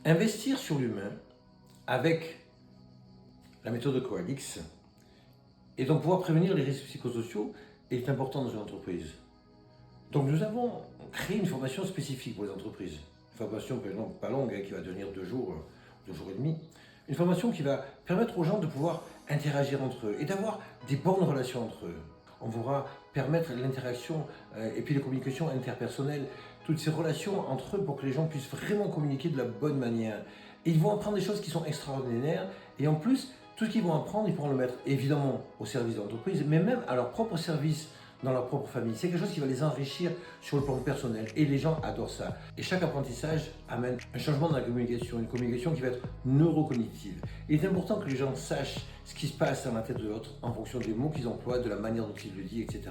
Investir sur l'humain avec la méthode de Coalix et donc pouvoir prévenir les risques psychosociaux est important dans une entreprise. Donc nous avons créé une formation spécifique pour les entreprises. Une formation pas longue, qui va devenir 2 jours et demi. Une formation qui va permettre aux gens de pouvoir interagir entre eux et d'avoir des bonnes relations entre eux. On pourra permettre l'interaction et puis les communications interpersonnelles, toutes ces relations entre eux pour que les gens puissent vraiment communiquer de la bonne manière. Et ils vont apprendre des choses qui sont extraordinaires et en plus, tout ce qu'ils vont apprendre, ils pourront le mettre évidemment au service de l'entreprise, mais même à leur propre service, dans leur propre famille. C'est quelque chose qui va les enrichir sur le plan personnel et les gens adorent ça. Et chaque apprentissage amène un changement dans la communication, une communication qui va être neurocognitive. Il est important que les gens sachent ce qui se passe dans la tête de l'autre en fonction des mots qu'ils emploient, de la manière dont ils le disent, etc.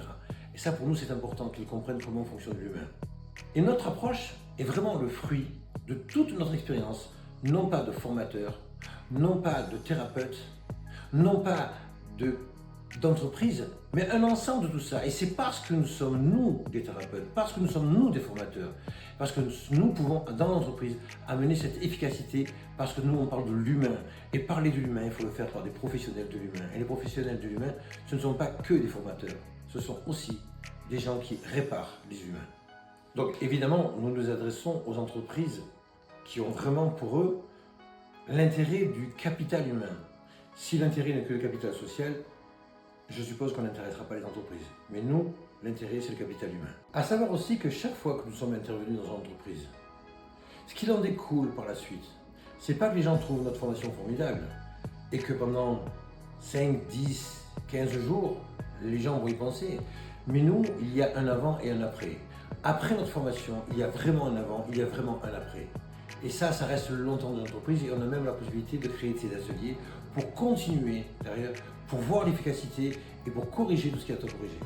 Et ça, pour nous, c'est important qu'ils comprennent comment fonctionne l'humain. Et notre approche est vraiment le fruit de toute notre expérience, non pas de formateur, non pas de thérapeute, non pas d'entreprise, mais un ensemble de tout ça. Et c'est parce que nous sommes, nous, des thérapeutes, parce que nous sommes, nous, des formateurs, parce que nous pouvons, dans l'entreprise, amener cette efficacité, parce que nous, on parle de l'humain. Et parler de l'humain, il faut le faire par des professionnels de l'humain. Et les professionnels de l'humain, ce ne sont pas que des formateurs, ce sont aussi des gens qui réparent les humains. Donc évidemment, nous nous adressons aux entreprises qui ont vraiment pour eux l'intérêt du capital humain. Si l'intérêt n'est que le capital social, je suppose qu'on n'intéressera pas les entreprises. Mais nous, l'intérêt, c'est le capital humain. À savoir aussi que chaque fois que nous sommes intervenus dans une entreprise, ce qu'il en découle par la suite, c'est pas que les gens trouvent notre formation formidable et que pendant 5, 10, 15 jours, les gens vont y penser. Mais nous, il y a un avant et un après. Après notre formation, il y a vraiment un avant, il y a vraiment un après. Et ça reste longtemps dans l'entreprise et on a même la possibilité de créer ces ateliers pour continuer derrière, pour voir l'efficacité et pour corriger tout ce qu'il y a à corriger.